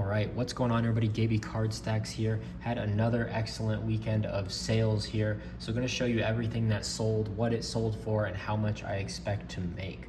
right, what's going on, everybody? Gaby Card Stacks here. Had another excellent weekend of sales here. So going to show you everything that sold, what it sold for, and how much I expect to make.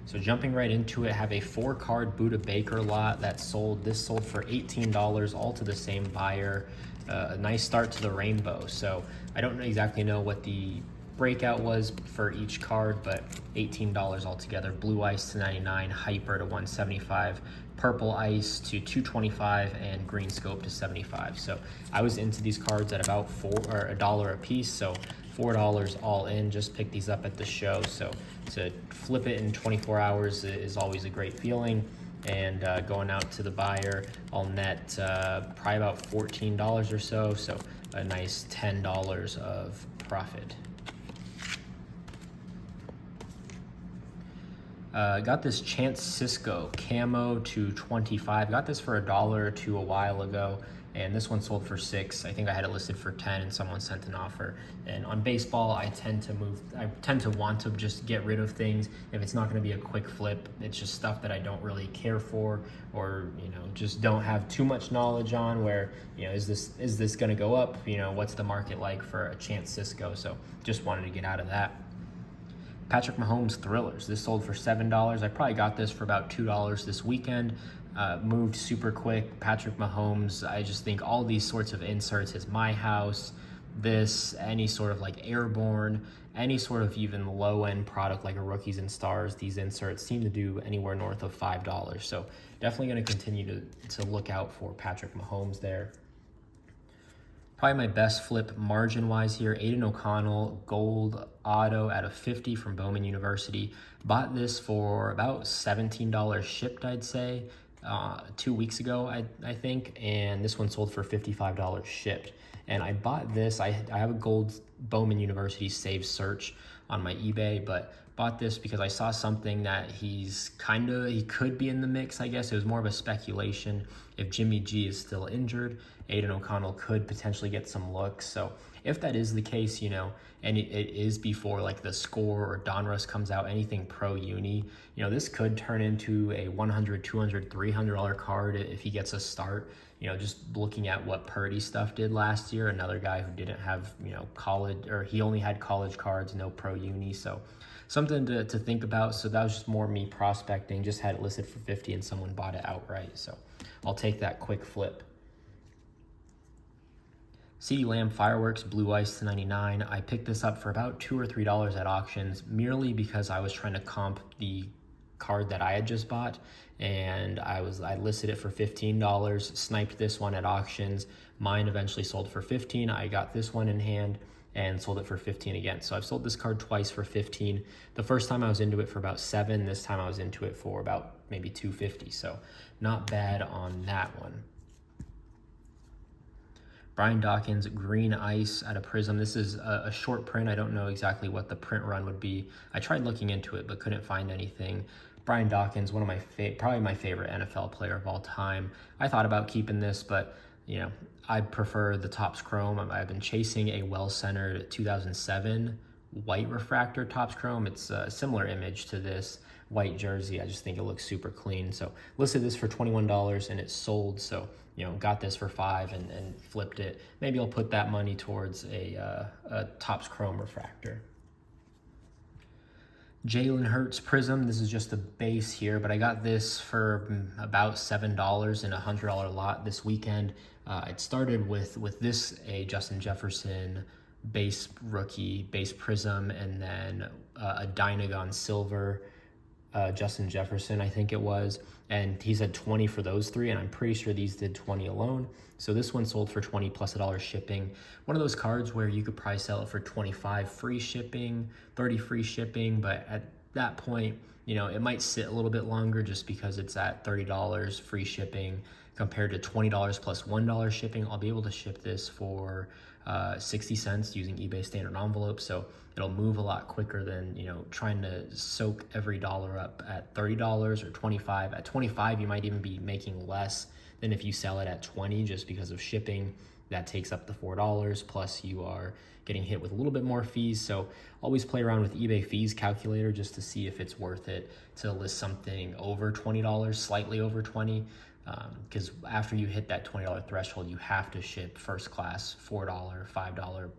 So jumping right into it, have a 4-card Buddha Baker lot that sold. This sold for $18, all to the same buyer. A nice start to the rainbow. So I don't exactly know what the breakout was for each card, but $18 altogether. Blue Ice to 99, Hyper to 175, Purple Ice to 225, and Green Scope to 75. So I was into these cards at about $1 a piece, so $4 all in. Just picked these up at the show, so to flip it in 24 hours is always a great feeling. And going out to the buyer, I'll net probably about $14 or so, so a nice $10 of profit. Got this Chance Cisco Camo to 25. Got this for $1 or $2 a while ago, and this one sold for $6. I think I had it listed for 10 and someone sent an offer. And on baseball, I tend to want to just get rid of things. If it's not gonna be a quick flip, it's just stuff that I don't really care for, or just don't have too much knowledge on, where is this gonna go up? What's the market like for a Chance Cisco? So just wanted to get out of that. Patrick Mahomes Thrillers. This sold for $7. I probably got this for about $2 this weekend. Moved super quick. Patrick Mahomes, I just think all these sorts of inserts, his My House, this, any sort of like Airborne, any sort of even low-end product like a Rookies and Stars, these inserts seem to do anywhere north of $5. So definitely going to continue to look out for Patrick Mahomes there. Probably my best flip margin-wise here, Aiden O'Connell Gold Auto out of 50 from Bowman University. Bought this for about $17 shipped, I'd say, 2 weeks ago, I think, and this one sold for $55 shipped. And I bought this, I have a gold Bowman University Save Search on my eBay, but bought this because I saw something that he could be in the mix, I guess. It was more of a speculation. If Jimmy G is still injured, Aiden O'Connell could potentially get some looks. So if that is the case, and it is before like the Score or Donruss comes out, anything pro uni, this could turn into a $100, $200, $300 card if he gets a start. Just looking at what Purdy stuff did last year, another guy who didn't have, college, or he only had college cards, no pro uni. So something to think about. So that was just more me prospecting, just had it listed for 50 and someone bought it outright. So I'll take that quick flip. CeeDee Lamb Fireworks Blue Ice to 99. I picked this up for about $2 or $3 at auctions, merely because I was trying to comp the card that I had just bought, and I listed it for $15, sniped this one at auctions. Mine eventually sold for $15. I got this one in hand and sold it for $15 again. So I've sold this card twice for $15. The first time I was into it for about $7. This time I was into it for about maybe $2.50. So not bad on that one. Brian Dawkins Green Ice out of Prism. This is a short print. I don't know exactly what the print run would be. I tried looking into it, but couldn't find anything. Brian Dawkins, one of my probably my favorite NFL player of all time. I thought about keeping this, but I prefer the Topps Chrome. I've been chasing a well-centered 2007 white refractor Topps Chrome. It's a similar image to this white jersey. I just think it looks super clean. So listed this for $21 and it sold. So got this for $5 and flipped it. Maybe I'll put that money towards a Topps Chrome refractor. Jalen Hurts Prism. This is just a base here, but I got this for about $7 in a $100 lot this weekend. It started with this, a Justin Jefferson base rookie, base Prism, and then a Dynagon Silver Justin Jefferson, I think it was, and he said 20 for those three, and I'm pretty sure these did 20 alone. So this one sold for 20 plus $1 shipping. One of those cards where you could probably sell it for 25 free shipping, 30 free shipping, but at that point, it might sit a little bit longer just because it's at $30 free shipping compared to $20 plus $1 shipping. I'll be able to ship this for 60 cents using eBay standard envelope, so it'll move a lot quicker than trying to soak every dollar up at $30 or 25. At 25, you might even be making less than if you sell it at 20, just because of shipping. That takes up the $4, plus you are getting hit with a little bit more fees. So always play around with eBay fees calculator just to see if it's worth it to list something over $20, slightly over 20. because after you hit that $20 threshold, you have to ship first class $4, $5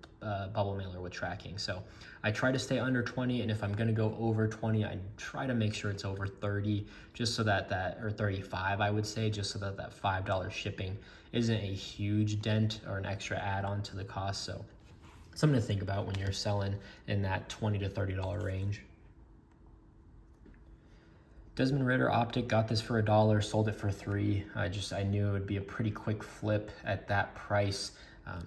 bubble mailer with tracking. So I try to stay under 20, and if I'm gonna go over 20, I try to make sure it's over 30, just so that or 35, I would say, just so that $5 shipping isn't a huge dent or an extra add-on to the cost. So something to think about when you're selling in that $20 to $30 range. Desmond Ritter Optic, got this for $1, sold it for $3. I knew it would be a pretty quick flip at that price.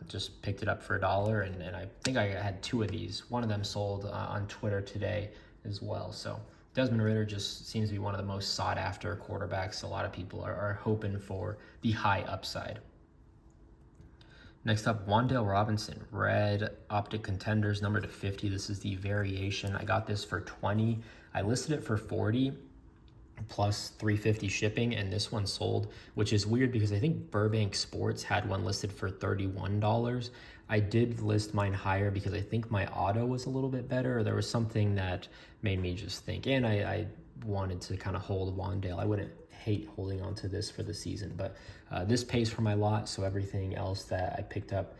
Just picked it up for $1, and I think I had 2 of these. One of them sold on Twitter today as well. So Desmond Ritter just seems to be one of the most sought after quarterbacks. A lot of people are hoping for the high upside. Next up, Wan'Dale Robinson, red Optic Contenders, number to 50. This is the variation. I got this for 20. I listed it for 40 plus $3.50 shipping, and this one sold, which is weird because I think Burbank Sports had one listed for $31. I did list mine higher because I think my auto was a little bit better, or there was something that made me just think, and I wanted to kind of hold Wan'Dale. I wouldn't hate holding on to this for the season, but this pays for my lot, so everything else that I picked up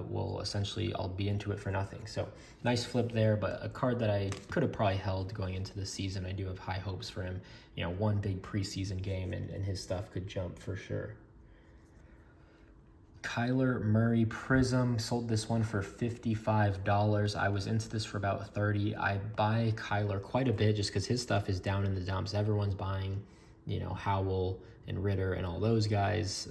will essentially, I'll be into it for nothing. So nice flip there, but a card that I could have probably held going into the season. I do have high hopes for him. You know, one big preseason game and his stuff could jump for sure. Kyler Murray Prism, sold this one for $55. I was into this for about 30. I buy Kyler quite a bit just because his stuff is down in the dumps. Everyone's buying, you know, Howell and Ritter and all those guys.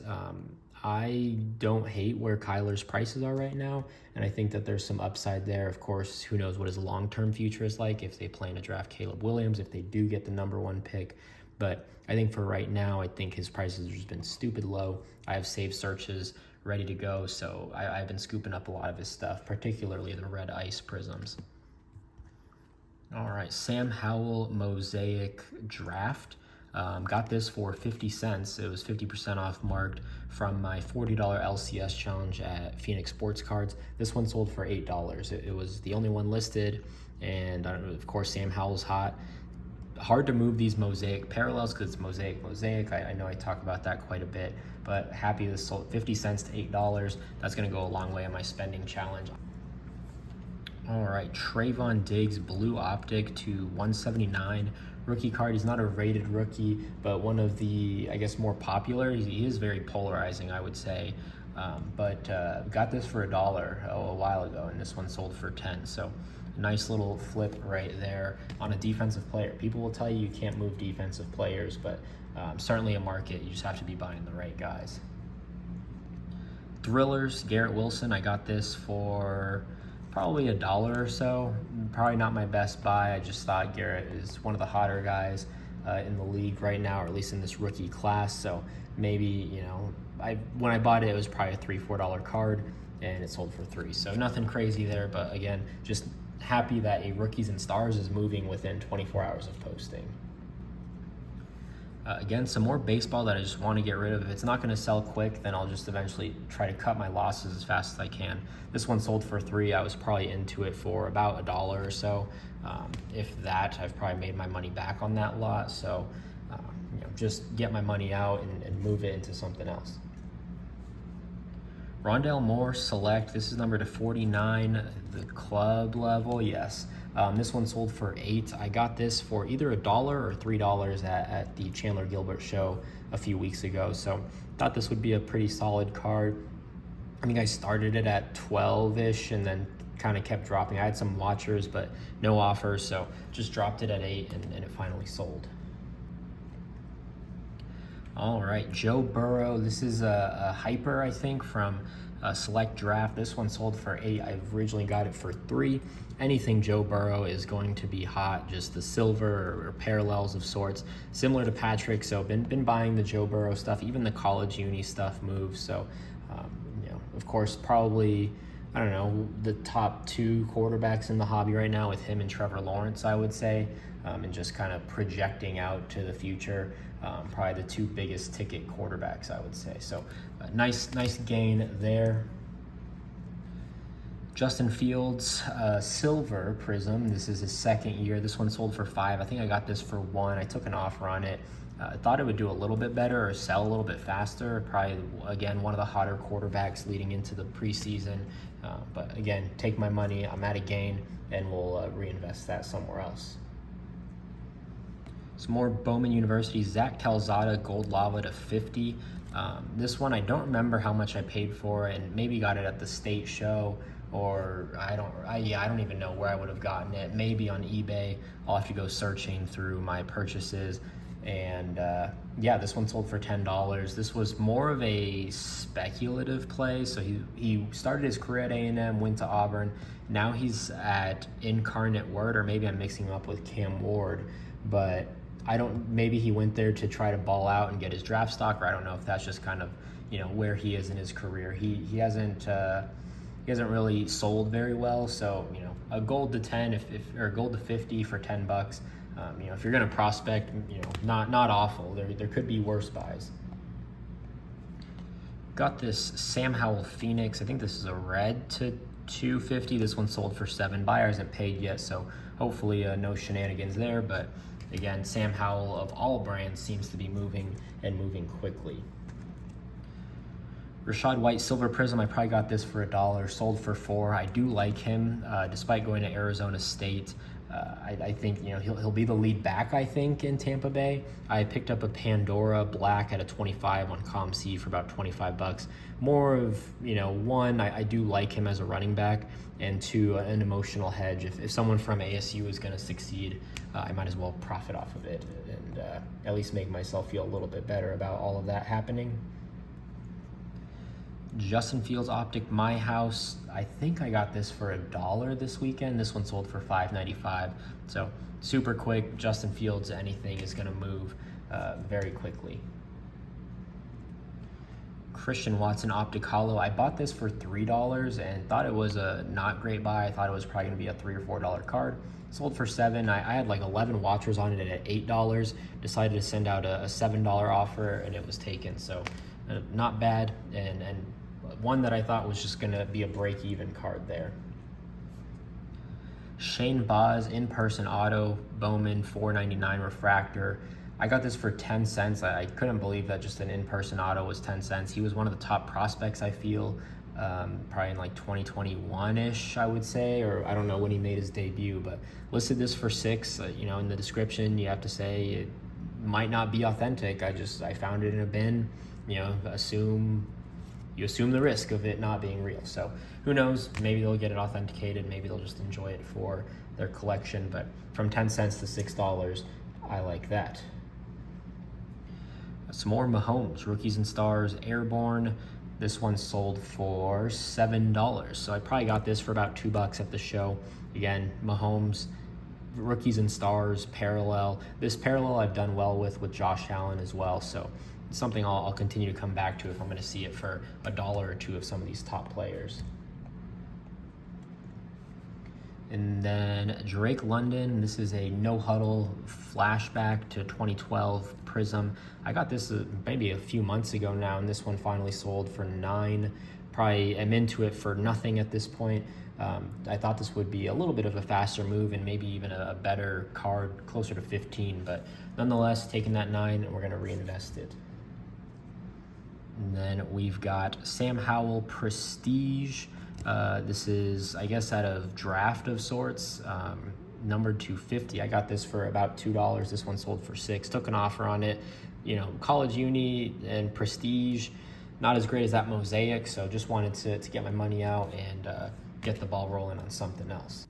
I don't hate where Kyler's prices are right now, and I think that there's some upside there. Of course, who knows what his long-term future is like if they plan to draft Caleb Williams, if they do get the #1 pick. But I think for right now, I think his prices have just been stupid low. I have saved searches ready to go, so I've been scooping up a lot of his stuff, particularly the red ice prisms. All right, Sam Howell Mosaic Draft. Got this for 50 cents. It was 50% off marked from my $40 LCS challenge at Phoenix Sports Cards. This one sold for $8. It was the only one listed, and of course Sam Howell's hot. Hard to move these Mosaic parallels because it's Mosaic. I know I talk about that quite a bit, but happy this sold 50 cents to $8. That's going to go a long way in my spending challenge. All right, Trayvon Diggs Blue Optic to 179. Rookie card. He's not a rated rookie, but one of the, I guess, more popular. He is very polarizing, I would say. But got this for $1 a while ago, and this one sold for 10. So nice little flip right there on a defensive player. People will tell you can't move defensive players, but certainly a market. You just have to be buying the right guys. Thrillers, Garrett Wilson. I got this for probably $1 or so. Probably not my best buy. I just thought Garrett is one of the hotter guys in the league right now, or at least in this rookie class. So maybe, you know, when I bought it was probably a $3-4 card, and it sold for $3. So nothing crazy there, but again, just happy that a Rookies and Stars is moving within 24 hours of posting. Again, some more baseball that I just want to get rid of. If it's not going to sell quick, then I'll just eventually try to cut my losses as fast as I can. This one sold for $3. I was probably into it for about $1 or so. If that, I've probably made my money back on that lot. So, you know, just get my money out and move it into something else. Rondale Moore Select. This is number to 49, the club level. Yes. This one sold for $8. I got this for either $1 or $3 at the Chandler Gilbert show a few weeks ago. So thought this would be a pretty solid card. I think I started it at 12-ish and then kind of kept dropping. I had some watchers, but no offers. So just dropped it at 8 and it finally sold. All right, Joe Burrow. This is a hyper, I think, from Select Draft. This one sold for $8. I originally got it for $3. Anything Joe Burrow is going to be hot, just the silver or parallels of sorts, similar to Patrick. So been buying the Joe Burrow stuff, even the college uni stuff moves. So, you know, of course, probably, I don't know, the top 2 quarterbacks in the hobby right now with him and Trevor Lawrence, I would say, and just kind of projecting out to the future. Probably the 2 biggest ticket quarterbacks, I would say. So nice gain there. Justin Fields, Silver Prism. This is his second year. This one sold for $5. I think I got this for $1. I took an offer on it. I thought it would do a little bit better or sell a little bit faster. Probably, again, one of the hotter quarterbacks leading into the preseason. But again, take my money. I'm at a gain, and we'll reinvest that somewhere else. Some more Bowman University, Zach Calzada, gold lava to 50. This one, I don't remember how much I paid for, and maybe got it at the state show, or I don't even know where I would have gotten it. Maybe on eBay. I'll have to go searching through my purchases. And yeah, this one sold for $10. This was more of a speculative play. So he started his career at A&M, went to Auburn. Now he's at Incarnate Word, or maybe I'm mixing him up with Cam Ward, but maybe he went there to try to ball out and get his draft stock, or I don't know if that's just kind of, where he is in his career. He hasn't really sold very well. So, a gold to 10 or gold to 50 for $10. If you're going to prospect, not awful. There could be worse buys. Got this Sam Howell Phoenix. I think this is a red to 250. This one sold for $7. Buyer hasn't paid yet, so hopefully no shenanigans there. But again, Sam Howell of all brands seems to be moving quickly. Rashad White Silver Prism, I probably got this for $1, sold for $4. I do like him, despite going to Arizona State. I think he'll be the lead back, I think, in Tampa Bay. I picked up a Pandora Black at a 25 on ComC for about $25. More of, one, I do like him as a running back, and two, an emotional hedge. If someone from ASU is going to succeed, I might as well profit off of it and at least make myself feel a little bit better about all of that happening. Justin Fields Optic My House, I think I got this for $1 this weekend. This one sold for $5.95. So super quick. Justin Fields, anything is going to move very quickly. Christian Watson Optic Hollow, I bought this for $3 and thought it was a not great buy. I thought it was probably going to be a $3 or $4 card. Sold for $7. I had like 11 watchers on it at $8. Decided to send out a $7 offer, and it was taken. So not bad, and one that I thought was just going to be a break-even card there. Shane Boz in-person auto Bowman 499 refractor. I got this for 10 cents. I couldn't believe that just an in-person auto was 10 cents. He was one of the top prospects, I feel, probably in like 2021-ish, I would say, or I don't know when he made his debut, but listed this for $6. In the description, you have to say it might not be authentic. I found it in a bin. You assume the risk of it not being real. So who knows? Maybe they'll get it authenticated. Maybe they'll just enjoy it for their collection. But from 10 cents to $6, I like that. Some more Mahomes, Rookies and Stars, Airborne. This one sold for $7. So I probably got this for about $2 at the show. Again, Mahomes, Rookies and Stars, Parallel. This Parallel I've done well with Josh Allen as well. So it's something I'll continue to come back to if I'm going to see it for $1 or $2 of some of these top players. And then Drake London, this is a no huddle flashback to 2012 Prism. I got this maybe a few months ago now, and this one finally sold for $9. Probably am into it for nothing at this point. I thought this would be a little bit of a faster move and maybe even a better card, closer to 15, but nonetheless, taking that 9 and we're going to reinvest it. And then we've got Sam Howell Prestige. This is, I guess, out of draft of sorts, numbered 250. I got this for about $2. This one sold for $6. Took an offer on it. College uni and Prestige, not as great as that Mosaic, so just wanted to get my money out and get the ball rolling on something else.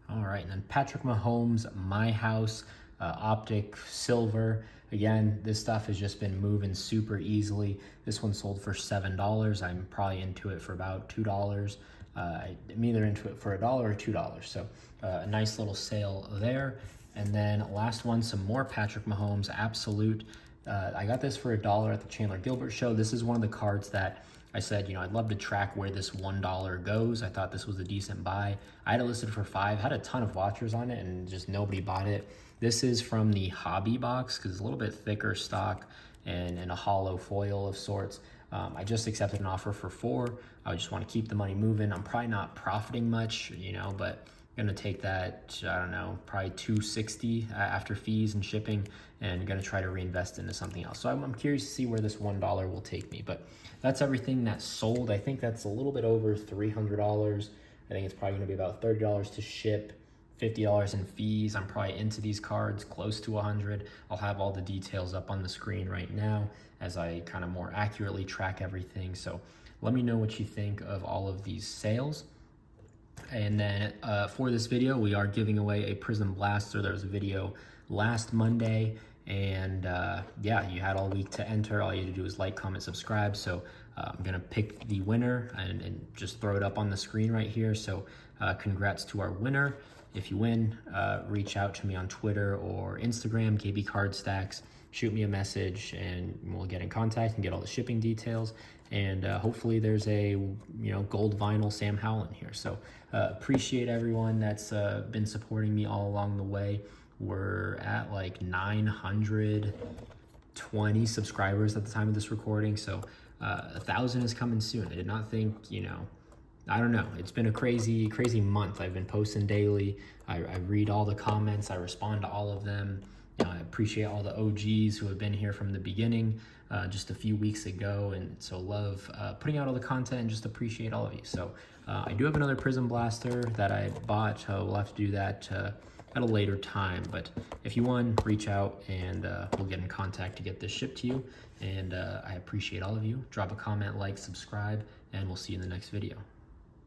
All right, and then Patrick Mahomes, My House, Optic Silver. Again, this stuff has just been moving super easily. This one sold for $7. I'm probably into it for about $2. I'm either into it for $1 or $2. So a nice little sale there. And then last one, some more Patrick Mahomes Absolute. I got this for $1 at the Chandler Gilbert show. This is one of the cards that I said, I'd love to track where this $1 goes. I thought this was a decent buy. I had it listed for $5, had a ton of watchers on it, and just nobody bought it. This is from the hobby box because it's a little bit thicker stock and a hollow foil of sorts. I just accepted an offer for $4. I just want to keep the money moving. I'm probably not profiting much, but gonna take that, I don't know, probably $260 after fees and shipping, and gonna try to reinvest into something else. So I'm curious to see where this $1 will take me. But that's everything that's sold. I think that's a little bit over $300. I think it's probably gonna be about $30 to ship, $50 in fees. I'm probably into these cards, close to 100. I'll have all the details up on the screen right now as I kind of more accurately track everything. So let me know what you think of all of these sales. And then for this video, we are giving away a Prism Blaster. There was a video last Monday, and yeah, you had all week to enter. All you had to do is like, comment, subscribe. So I'm gonna pick the winner and just throw it up on the screen right here. So congrats to our winner. If you win, reach out to me on Twitter or Instagram, KB Card Stacks. Shoot me a message and we'll get in contact and get all the shipping details. And hopefully there's a gold vinyl Sam Howell in here. So appreciate everyone that's been supporting me all along the way. We're at like 920 subscribers at the time of this recording. So 1,000 is coming soon. I did not think, I don't know. It's been a crazy month. I've been posting daily. I read all the comments. I respond to all of them. I appreciate all the OGs who have been here from the beginning, just a few weeks ago, and so love putting out all the content and just appreciate all of you. So I do have another Prism Blaster that I bought. We'll have to do that at a later time, but if you won, reach out and we'll get in contact to get this shipped to you. And I appreciate all of you. Drop a comment, like, subscribe, and we'll see you in the next video.